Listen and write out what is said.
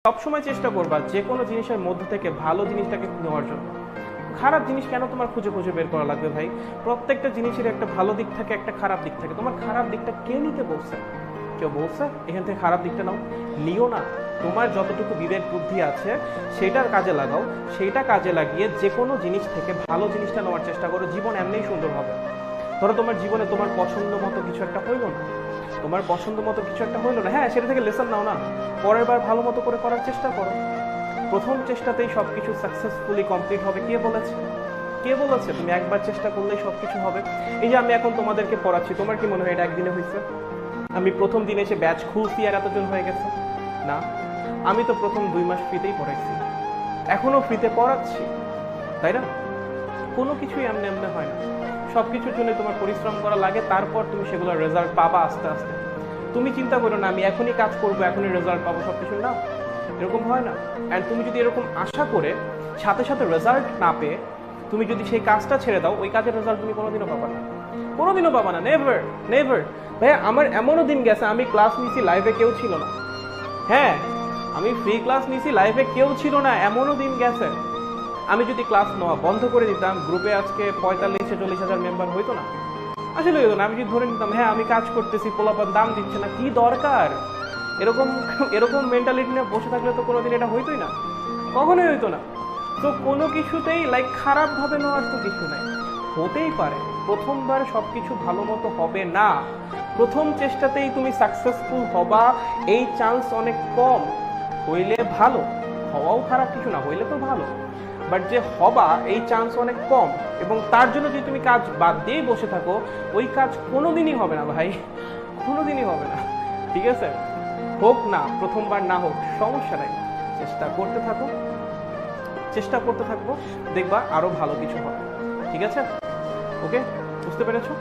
সবসময় চেষ্টা করবা যে কোনো জিনিসের মধ্যে থেকে ভালো জিনিসটাকে নেওয়ার জন্য। খারাপ জিনিস কেন তোমার খুঁজে খুঁজে বের করা লাগবে ভাই? প্রত্যেকটা জিনিসের একটা ভালো দিক থাকে, একটা খারাপ দিক থাকে। তোমার খারাপ দিকটা কে নিতে বলছে? কেউ বলছে এখান থেকে খারাপ দিকটা নাও? নিও না। তোমার যতটুকু বিবেক বুদ্ধি আছে সেটার কাজে লাগাও, সেইটা কাজে লাগিয়ে যে কোনো জিনিস থেকে ভালো জিনিসটা নেওয়ার চেষ্টা করো। জীবন এমনিই সুন্দর হবে। ধরো তোমার জীবনে তোমার পছন্দ মতো কিছু একটা হইলো না, তোমার পছন্দ মতো কিছু একটা হইলো না, হ্যাঁ সেটা থেকে লেসন নাও না, পরের বার ভালো মতো করে করার চেষ্টা করো। প্রথম চেষ্টাতেই সবকিছু সাকসেসফুলি কমপ্লিট হবে কে বলেছে? কে বলেছে তুমি একবার চেষ্টা করলেই সবকিছু হবে? এই যে আমি এখন তোমাদেরকে পড়াচ্ছি, তোমার কি মনে হয় এটা একদিনে হয়েছে? আমি প্রথম দিনে এসে ব্যাচ খুলছি আর এতজন হয়ে গেছে? না, আমি তো প্রথম 2 মাস ফ্রিতেই পড়াইছি, এখনো ফ্রিতে পড়াচ্ছি, তাই না? কোনো কিছুই এমনি এমনি হয় না, সবকিছুর জন্য তোমার পরিশ্রম করা লাগে, তারপর তুমি সেগুলোর রেজাল্ট পাবা আস্তে আস্তে। তুমি চিন্তা করো না আমি এখনই কাজ করবো এখনই রেজাল্ট পাবো, সবকিছু না, এরকম হয় না। অ্যান্ড তুমি যদি এরকম আশা করে সাথে সাথে রেজাল্ট না পেয়ে তুমি যদি সেই কাজটা ছেড়ে দাও, ওই কাজের রেজাল্ট তুমি কোনোদিনও পাবা না, কোনোদিনও পাবা না, নেভার নেভার। ভাইয়া আমার এমনও দিন গেছে আমি ক্লাস নিছি লাইভে কেউ ছিল না, হ্যাঁ আমি ফ্রি ক্লাস নিছি লাইভে কেউ ছিল না, এমনও দিন গেছে। আমি যদি ক্লাস নেওয়া বন্ধ করে দিতাম গ্রুপে আজকে 45-40 হাজার মেম্বার হইতো না, আসলে হইতো না। আমি যদি ধরে নিতাম হ্যাঁ আমি কাজ করতেছি, পোলাপান দাম দিচ্ছে না, কি দরকার, এরকম এরকম মেন্টালিটি নিয়ে বসে থাকলে তো কোনোদিন এটা হইতোই না, কখনোই হইতো না। তো কোনো কিছুতেই লাইক খারাপভাবে নেওয়ার তো কিছু নাই, হতেই পারে প্রথমবার সবকিছু ভালো মতো হবে না, প্রথম চেষ্টাতেই তুমি সাকসেসফুল হবা এই চান্স অনেক কম। হইলে ভালো, হওয়াও খারাপ কিছু না, হইলে তো ভালো, বাট যে হবা এই চান্স অনেক কম। এবং তার জন্য যদি তুমি কাজ বাদ দিয়েই বসে থাকো, ওই কাজ কোনোদিনই হবে না ভাই, কোনোদিনই হবে না, ঠিক আছে? হোক না প্রথমবার, না হোক সমস্যা নাই, চেষ্টা করতে থাকো, চেষ্টা করতে থাকবো, দেখবা আরো ভালো কিছু হবে, ঠিক আছে? ওকে, বুঝতে পেরেছো?